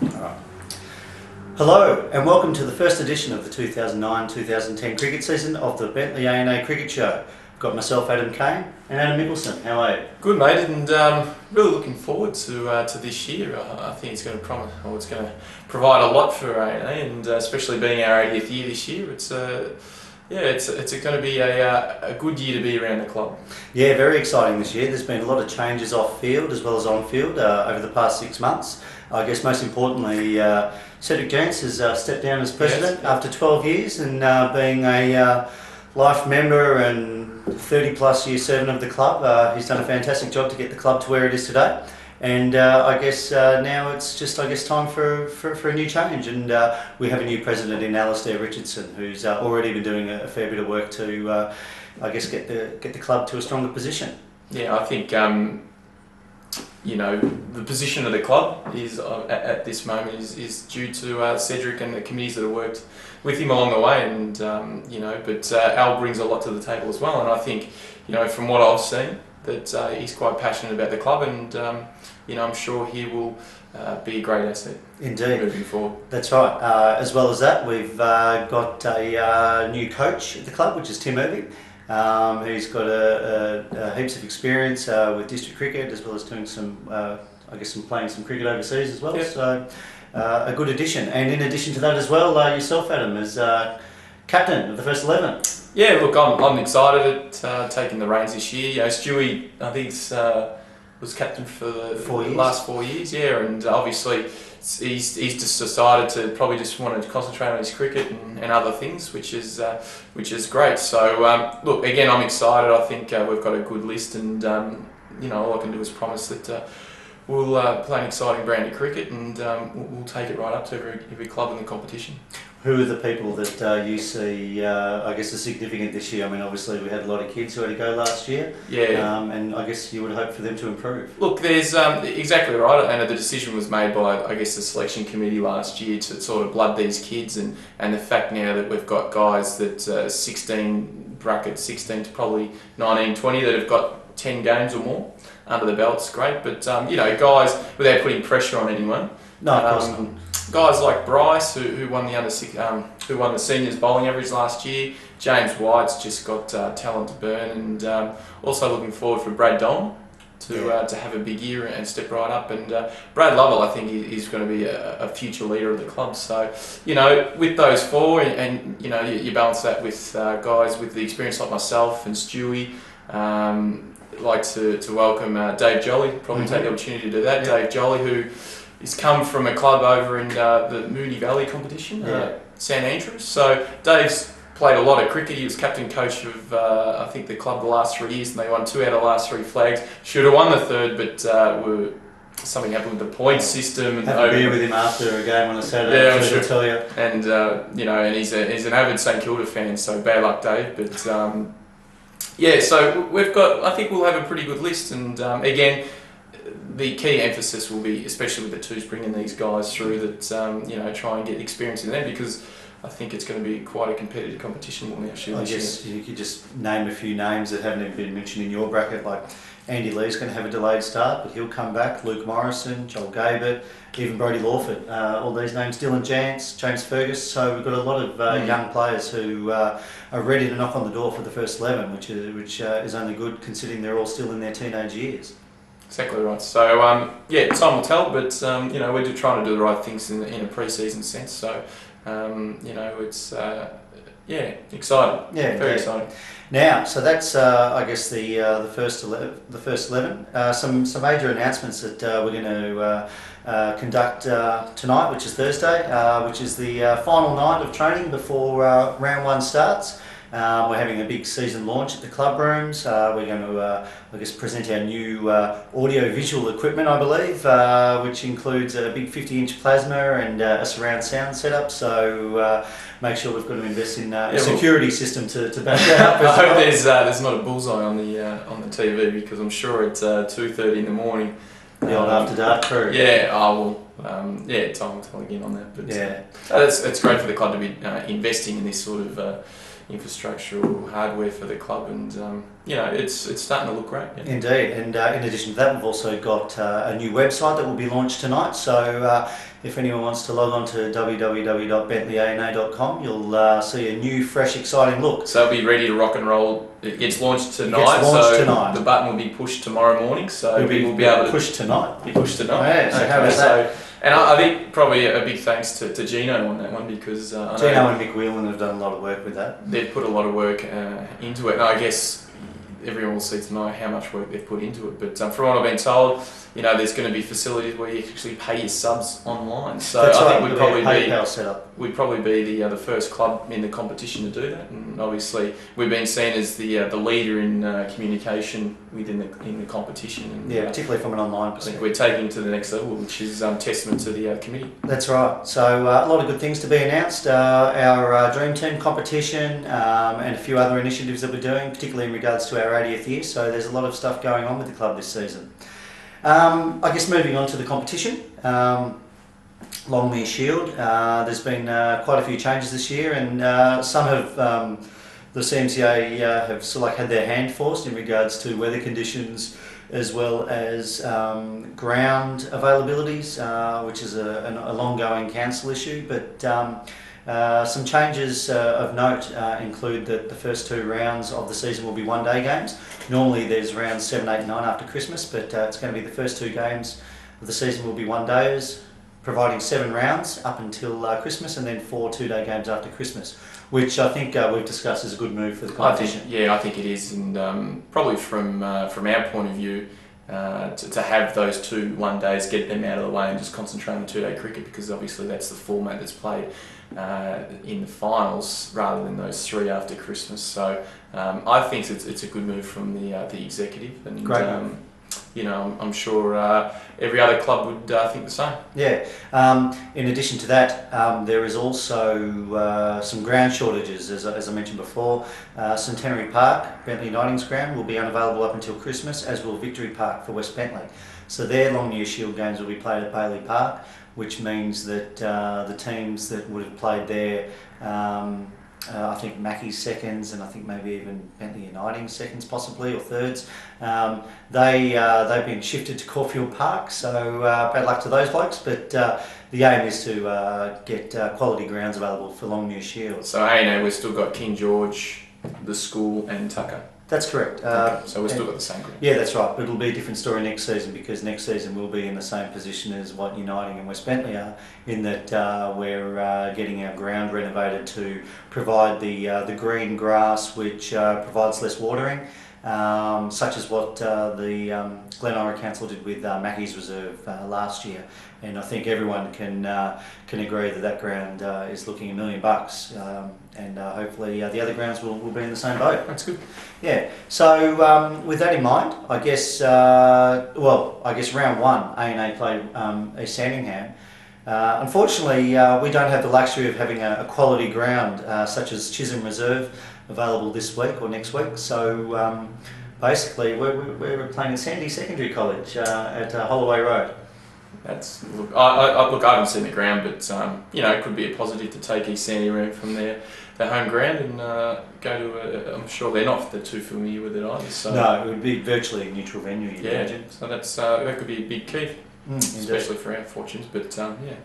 Alright. Hello and welcome to the first edition of the 2009-2010 cricket season of the Bentley A&A Cricket Show. I've got myself, Adam Kane, and Adam Mickelson. How are you? Good, mate, and really looking forward to this year. I think it's going to provide a lot for A&A, and especially being our 80th year this year, it's going to be a good year to be around the club. Yeah, very exciting this year. There's been a lot of changes off field as well as on field over the past 6 months. I guess most importantly, Cedric Jantz has stepped down as president after 12 years and being a life member and 30 plus year servant of the club. He's done a fantastic job to get the club to where it is today. And I guess now it's just time for a new change, and we have a new president in Alastair Richardson, who's already been doing a fair bit of work to get the club to a stronger position. Yeah, I think the position of the club is at this moment is due to Cedric and the committees that have worked with him along the way, and but Al brings a lot to the table as well, and I think from what I've seen that he's quite passionate about the club, and I'm sure he will be a great asset. Indeed, moving forward. That's right. As well as that, we've got a new coach at the club, which is Tim Irving. Who's got a heaps of experience with district cricket, as well as doing some playing some cricket overseas as well. Yep. So a good addition. And in addition to that as well, yourself, Adam, as captain of the first 11. Yeah, look, I'm excited at taking the reins this year. Stewie, I think, was captain for the last 4 years. Yeah, and obviously he's just decided to probably just want to concentrate on his cricket and other things, which is great. So look, again, I'm excited. I think we've got a good list, and all I can do is promise that we'll play an exciting brand of cricket, and we'll take it right up to every club in the competition. Who are the people that you see, are significant this year? I mean, obviously we had a lot of kids who had to go last year. Yeah. And I guess you would hope for them to improve. Look, there's exactly right, and the decision was made by, the selection committee last year to sort of blood these kids, and the fact now that we've got guys that 16 to probably 19, 20 that have got 10 games or more under the belt, it's great. But guys, without putting pressure on anyone. No, of course not. Guys like Bryce, who won the seniors bowling average last year. James White's just got talent to burn, and also looking forward for Brad Don to have a big year and step right up. And Brad Lovell, I think, is going to be a future leader of the club. So with those four, and you balance that with guys with the experience like myself and Stewie. Like to welcome Dave Jolly. Probably take the opportunity to do that. Yeah. Dave Jolly, who he's come from a club over in the Moonee Valley competition, St Andrews. So Dave's played a lot of cricket. He was captain coach of I think the club the last 3 years, and they won 2 out of the last 3 flags. Should have won the third, but something happened with the points system. And have a beer with him after a game on a Saturday. Yeah, I'm sure. I'll tell you. And and he's an avid St Kilda fan. So bad luck, Dave. But so I think we'll have a pretty good list, and again, the key emphasis will be, especially with the twos, bringing these guys through that, try and get experience in them, because I think it's going to be quite a competitive competition when we actually I guess you could just name a few names that haven't even been mentioned in your bracket, like Andy Lee's going to have a delayed start, but he'll come back. Luke Morrison, Joel Gabert, even Brodie Lawford, all these names, Dylan Jantz, James Fergus. So we've got a lot of young players who are ready to knock on the door for the first 11, which is only good considering they're all still in their teenage years. Exactly right. So time will tell, but we're just trying to do the right things in a pre-season sense. So it's exciting. Yeah, very exciting. Now, so that's the first 11. Some major announcements that we're going to conduct tonight, which is Thursday, which is the final night of training before round 1 starts. We're having a big season launch at the club rooms. We're going to, present our new audio-visual equipment, I believe, which includes a big 50-inch plasma and a surround sound setup. So make sure we've got to invest in a security system to back that up. I hope there's not a bullseye on the TV, because I'm sure at 2:30 in the morning. The old After Dark crew. Yeah, time will tell again on that. But it's great for the club to be investing in this sort of infrastructural hardware for the club, and it's starting to look great. Yeah. Indeed, and in addition to that, we've also got a new website that will be launched tonight. So if anyone wants to log on to www.bentleyana.com, you'll see a new, fresh, exciting look. So it'll be ready to rock and roll. It gets launched tonight. Tonight. The button will be pushed tomorrow morning. So people will be able to push tonight. Be pushed tonight. Yeah, so how about that? And I think probably a big thanks to Gino on that one, because I know Gino and Mick Whelan have done a lot of work with that. They've put a lot of work into it, and I guess everyone will see tonight how much work they've put into it. But from what I've been told, there's going to be facilities where you actually pay your subs online. So That's I right. think We'd probably be the first club in the competition to do that. And obviously we've been seen as the leader in communication in the competition. And, yeah, particularly from an online I think perspective. we're taking it to the next level, which is testament to the committee. That's right. So a lot of good things to be announced. Our Dream Team competition and a few other initiatives that we're doing, particularly in regards to our 80th year. So there's a lot of stuff going on with the club this season. I guess moving on to the competition, Longmere Shield. There's been quite a few changes this year, and some have the CMCA have sort of had their hand forced in regards to weather conditions, as well as ground availabilities, which is a long-going council issue. But some changes of note include that the first 2 rounds of the season will be one-day games. Normally there's rounds 7, 8 and 9 after Christmas, but it's going to be the first 2 games of the season will be one-days, providing 7 rounds up until Christmas, and then 4 two-day games after Christmas, which I think we've discussed is a good move for the competition. I think it is, and probably from our point of view, to have those 2 one-days, get them out of the way and just concentrate on 2-day cricket, because obviously that's the format that's played in the finals rather than those 3 after Christmas. So I think it's a good move from the executive, and Great move. I'm sure every other club would think the same. Yeah. In addition to that, there is also some ground shortages, as I mentioned before. Centenary Park, Bentley Knighting's ground, will be unavailable up until Christmas, as will Victory Park for West Bentley. So their Longmere Shield games will be played at Bailey Park, which means that the teams that would have played there, I think Mackie's seconds, and I think maybe even Bentley Uniting seconds possibly, or thirds, they've been shifted to Caulfield Park, so bad luck to those blokes, but the aim is to get quality grounds available for Longmere Shield. So A&A, we've still got King George, the school and Tucker. That's correct. So we've still got the same group. Yeah, that's right. But it'll be a different story next season, because next season we'll be in the same position as what Uniting and West Bentley are, in that we're getting our ground renovated to provide the green grass, which provides less watering, such as what the Glen Ira Council did with Mackie's Reserve last year. And I think everyone can agree that ground is looking $1 million, and hopefully the other grounds will be in the same boat. That's good. Yeah. So with that in mind, I guess round 1, A&A played East Sandringham. Unfortunately, we don't have the luxury of having a quality ground such as Chisholm Reserve available this week or next week. So basically, we're playing at Sandy Secondary College at Holloway Road. I haven't seen the ground, but it could be a positive to take East Sandy around from their home ground and go to I'm sure they're not too familiar with it either. So no, it would be virtually a neutral venue, you'd imagine. So that could be a big key, Indeed. especially for our fortunes. But yeah.